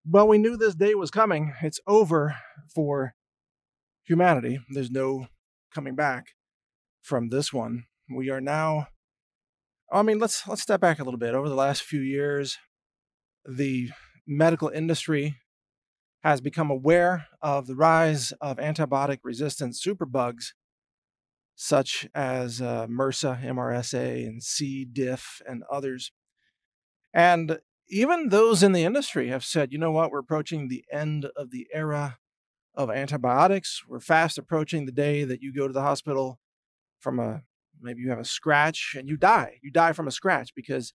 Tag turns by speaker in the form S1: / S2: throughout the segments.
S1: Well, we knew this day was coming. It's over for humanity. There's no coming back from this one. We are now, let's step back a little bit. Over the last few years, the medical industry has become aware of the rise of antibiotic resistant superbugs such as MRSA, MRSA, and C. diff, and others. And even those in the industry have said, you know what, we're approaching the end of the era of antibiotics. We're fast approaching the day that you go to the hospital from maybe you have a scratch and you die. You die from a scratch because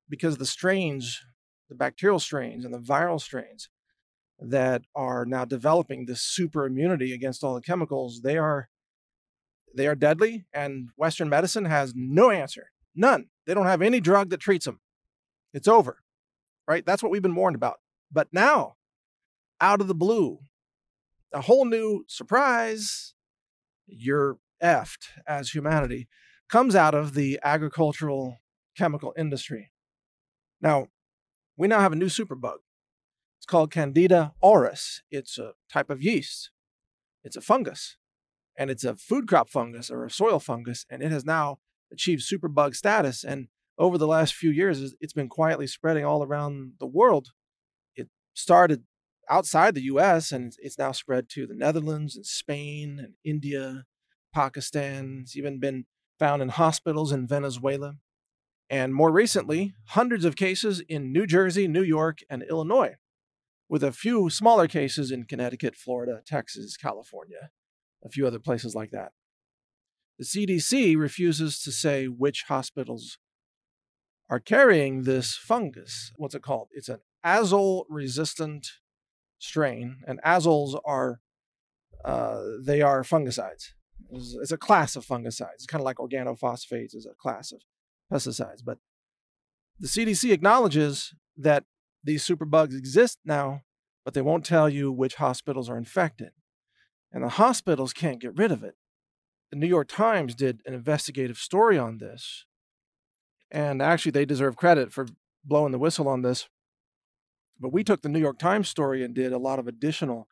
S1: the strains, the bacterial strains and the viral strains that are now developing this super immunity against all the chemicals, they are deadly, and Western medicine has no answer. None. They don't have any drug that treats them. It's over. Right? That's what we've been warned about. But now, out of the blue, a whole new surprise, you're effed as humanity, comes out of the agricultural chemical industry. Now, we now have a new superbug. It's called Candida auris. It's a type of yeast. It's a fungus, and it's a food crop fungus or a soil fungus, and it has now achieved superbug status. And over the last few years, it's been quietly spreading all around the world. It started outside the US, and it's now spread to the Netherlands and Spain and India, Pakistan. It's even been found in hospitals in Venezuela. And more recently, hundreds of cases in New Jersey, New York, and Illinois, with a few smaller cases in Connecticut, Florida, Texas, California, a few other places like that. The CDC refuses to say which hospitals are carrying this fungus. What's it called? It's an azole-resistant strain, and azoles are they are fungicides. It's a class of fungicides. It's kind of like organophosphates is a class of pesticides. But the CDC acknowledges that these superbugs exist now, but they won't tell you which hospitals are infected. And the hospitals can't get rid of it. The New York Times did an investigative story on this. And actually, they deserve credit for blowing the whistle on this. But we took the New York Times story and did a lot of additional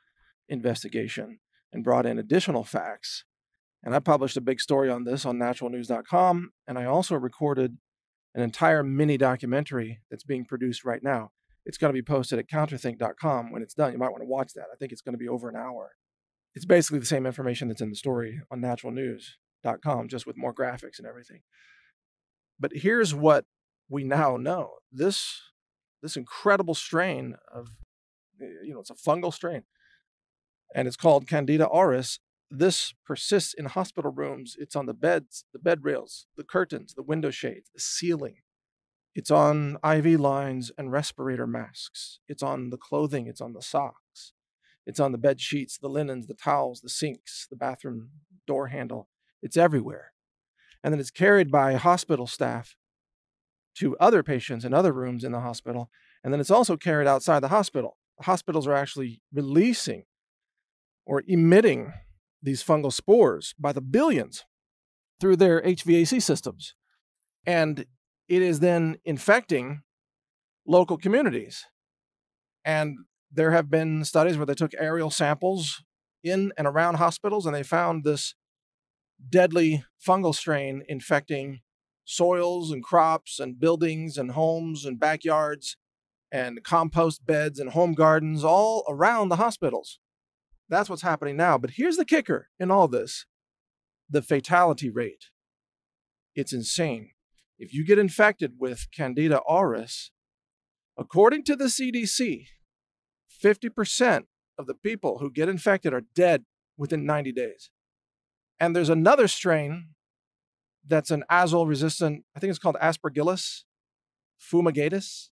S1: investigation and brought in additional facts. And I published a big story on this on naturalnews.com. And I also recorded an entire mini documentary that's being produced right now. It's going to be posted at counterthink.com when it's done. You might want to watch that. I think it's going to be over an hour. It's basically the same information that's in the story on naturalnews.com, just with more graphics and everything. But here's what we now know. This incredible strain of, it's a fungal strain, and it's called Candida auris. This persists in hospital rooms. It's on the beds, the bed rails, the curtains, the window shades, the ceiling. It's on IV lines and respirator masks. It's on the clothing. It's on the socks. It's on the bed sheets, the linens, the towels, the sinks, the bathroom door handle. It's everywhere. And then it's carried by hospital staff to other patients in other rooms in the hospital. And then it's also carried outside the hospital. The hospitals are actually releasing or emitting these fungal spores by the billions through their HVAC systems. And it is then infecting local communities. And there have been studies where they took aerial samples in and around hospitals, and they found this deadly fungal strain infecting soils and crops and buildings and homes and backyards and compost beds and home gardens all around the hospitals. That's what's happening now. But here's the kicker in all this: the fatality rate. It's insane. If you get infected with Candida auris, according to the CDC, 50% of the people who get infected are dead within 90 days. And there's another strain that's an azole-resistant, I think it's called Aspergillus fumigatus,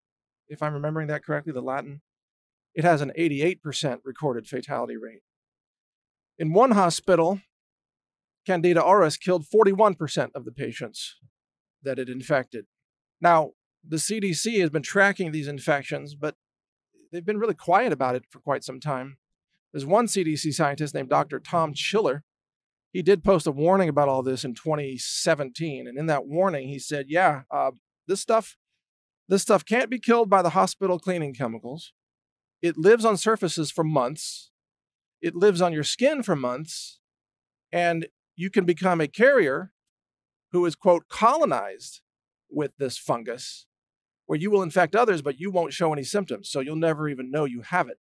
S1: if I'm remembering that correctly, the Latin. It has an 88% recorded fatality rate. In one hospital, Candida auris killed 41% of the patients that it infected. Now, the CDC has been tracking these infections, but they've been really quiet about it for quite some time. There's one CDC scientist named Dr. Tom Chiller. He did post a warning about all this in 2017. And in that warning, he said, this stuff can't be killed by the hospital cleaning chemicals. It lives on surfaces for months. It lives on your skin for months. And you can become a carrier who is, quote, colonized with this fungus, where you will infect others, but you won't show any symptoms. So you'll never even know you have it.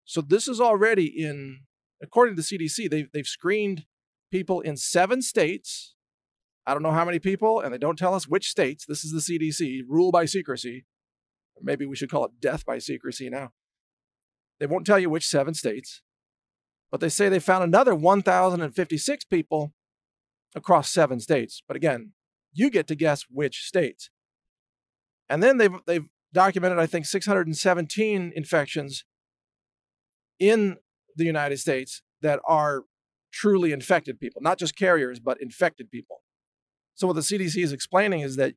S1: So this is already in, according to the CDC, they've screened people in 7 states. I don't know how many people, and they don't tell us which states. This is the CDC, rule by secrecy. Maybe we should call it death by secrecy now. They won't tell you which 7 states, but they say they found another 1,056 people across 7 states. But again, you get to guess which states. And then they've documented, I think, 617 infections in the United States that are truly infected people, not just carriers, but infected people. So what the CDC is explaining is that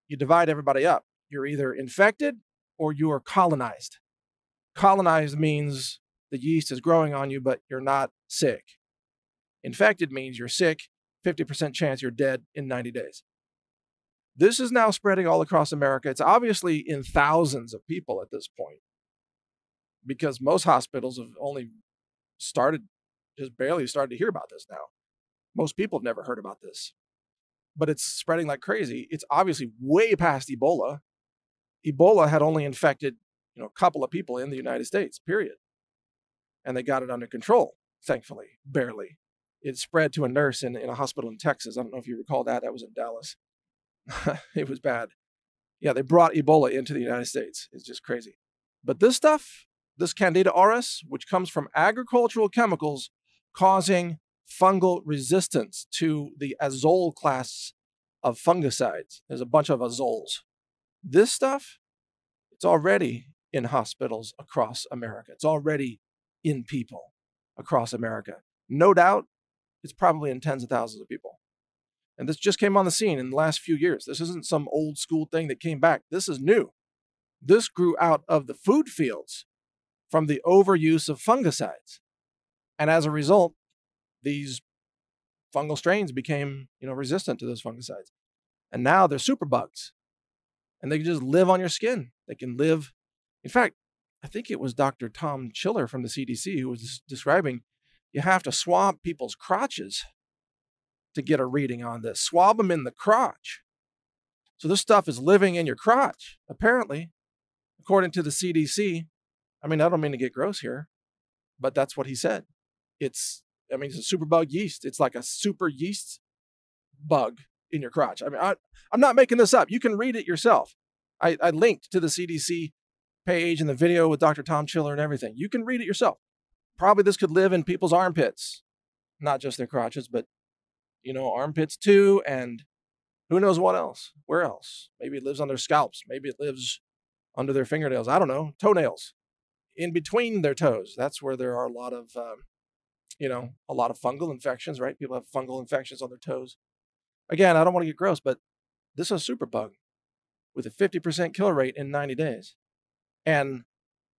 S1: you divide everybody up. You're either infected or you are colonized. Colonized means the yeast is growing on you, but you're not sick. Infected means you're sick, 50% chance you're dead in 90 days. This is now spreading all across America. It's obviously in thousands of people at this point, because most hospitals have only just barely started to hear about this now. Most people have never heard about this, but it's spreading like crazy. It's obviously way past Ebola. Ebola had only infected, a couple of people in the United States, period. And they got it under control, thankfully, barely. It spread to a nurse in a hospital in Texas. I don't know if you recall that. That was in Dallas. It was bad. Yeah, they brought Ebola into the United States. It's just crazy. But this stuff, this Candida auris, which comes from agricultural chemicals causing fungal resistance to the azole class of fungicides. There's a bunch of azoles. This stuff, it's already in hospitals across America. It's already in people across America. No doubt, it's probably in tens of thousands of people. And this just came on the scene in the last few years. This isn't some old school thing that came back. This is new. This grew out of the food fields from the overuse of fungicides. And as a result, these fungal strains became, resistant to those fungicides. And now they're superbugs. And they can just live on your skin. They can live. In fact, I think it was Dr. Tom Chiller from the CDC who was describing you have to swab people's crotches to get a reading on this. Swab them in the crotch. So this stuff is living in your crotch, apparently, according to the CDC. I mean, I don't mean to get gross here, but that's what he said. It's a superbug yeast. It's like a super yeast bug in your crotch. I mean, I'm not making this up. You can read it yourself. I linked to the CDC page and the video with Dr. Tom Chiller and everything. You can read it yourself. Probably this could live in people's armpits, not just their crotches, but, armpits too. And who knows what else? Where else? Maybe it lives on their scalps. Maybe it lives under their fingernails. I don't know. Toenails. In between their toes. That's where there are a lot of fungal infections, right? People have fungal infections on their toes. Again, I don't want to get gross, but this is a superbug with a 50% kill rate in 90 days. And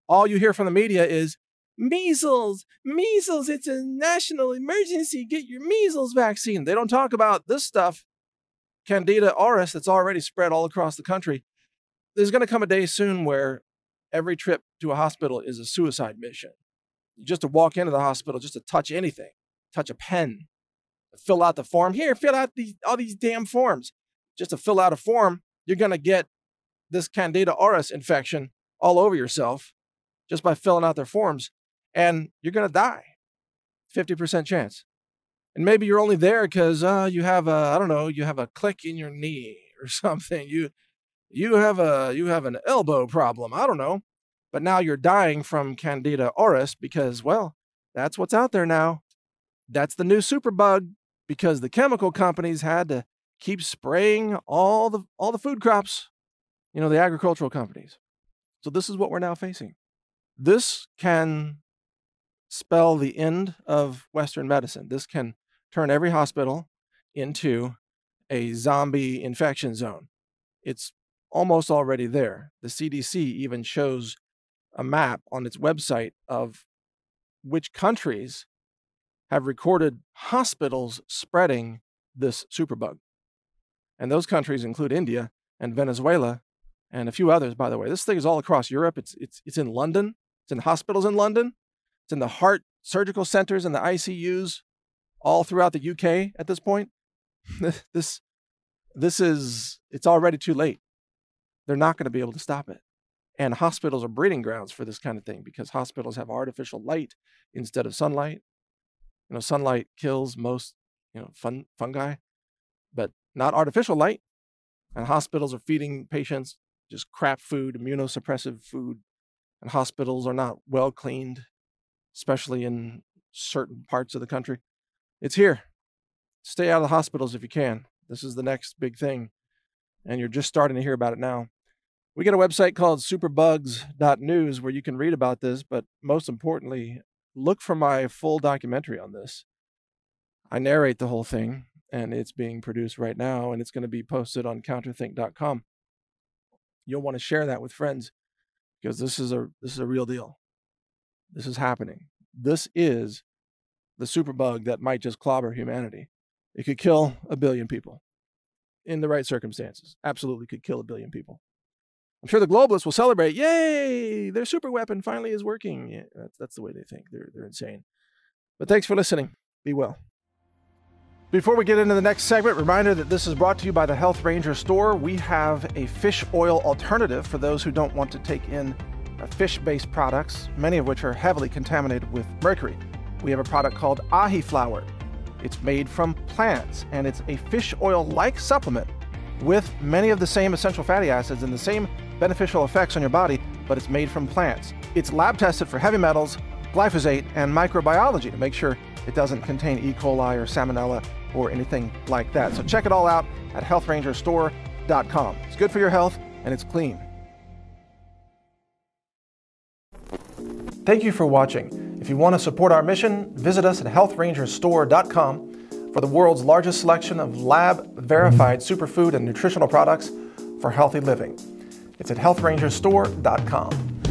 S1: all you hear from the media is, measles, it's a national emergency, get your measles vaccine. They don't talk about this stuff, Candida auris, that's already spread all across the country. There's going to come a day soon where every trip to a hospital is a suicide mission. Just to walk into the hospital, just to touch anything, touch a pen, fill out the form. Here, fill out all these damn forms. Just to fill out a form, you're going to get this Candida auris infection all over yourself just by filling out their forms. And you're going to die. 50% chance. And maybe you're only there because you have a click in your knee or something. You have an elbow problem. I don't know. But now you're dying from Candida auris because, well, that's what's out there now. That's the new superbug because the chemical companies had to keep spraying all the food crops, the agricultural companies. So this is what we're now facing. This can spell the end of Western medicine. This can turn every hospital into a zombie infection zone. It's almost already there. The CDC even shows a map on its website of which countries have recorded hospitals spreading this superbug. And those countries include India and Venezuela and a few others, by the way. This thing is all across Europe. It's in London. It's in hospitals in London. It's in the heart surgical centers and the ICUs all throughout the UK at this point. It's already too late. They're not going to be able to stop it. And hospitals are breeding grounds for this kind of thing because hospitals have artificial light instead of sunlight. Sunlight kills most, fungi, but not artificial light. And hospitals are feeding patients just crap food, immunosuppressive food. And hospitals are not well cleaned, especially in certain parts of the country. It's here. Stay out of the hospitals if you can. This is the next big thing. And you're just starting to hear about it now. We got a website called superbugs.news where you can read about this, but most importantly, look for my full documentary on this. I narrate the whole thing, and it's being produced right now, and it's going to be posted on counterthink.com. You'll want to share that with friends because this is a real deal. This is happening. This is the superbug that might just clobber humanity. It could kill 1 billion people in the right circumstances. Absolutely could kill 1 billion people. I'm sure the globalists will celebrate. Yay! Their super weapon finally is working. Yeah, that's the way they think. They're insane. But thanks for listening. Be well. Before we get into the next segment, reminder that this is brought to you by the Health Ranger store. We have a fish oil alternative for those who don't want to take in fish-based products, many of which are heavily contaminated with mercury. We have a product called ahi flour. It's made from plants, and it's a fish oil-like supplement with many of the same essential fatty acids and the same beneficial effects on your body, but it's made from plants. It's lab tested for heavy metals, glyphosate, and microbiology to make sure it doesn't contain E. coli or salmonella or anything like that. So check it all out at healthrangerstore.com. It's good for your health and it's clean. Thank you for watching. If you want to support our mission, visit us at healthrangerstore.com for the world's largest selection of lab-verified superfood and nutritional products for healthy living. It's at healthrangerstore.com.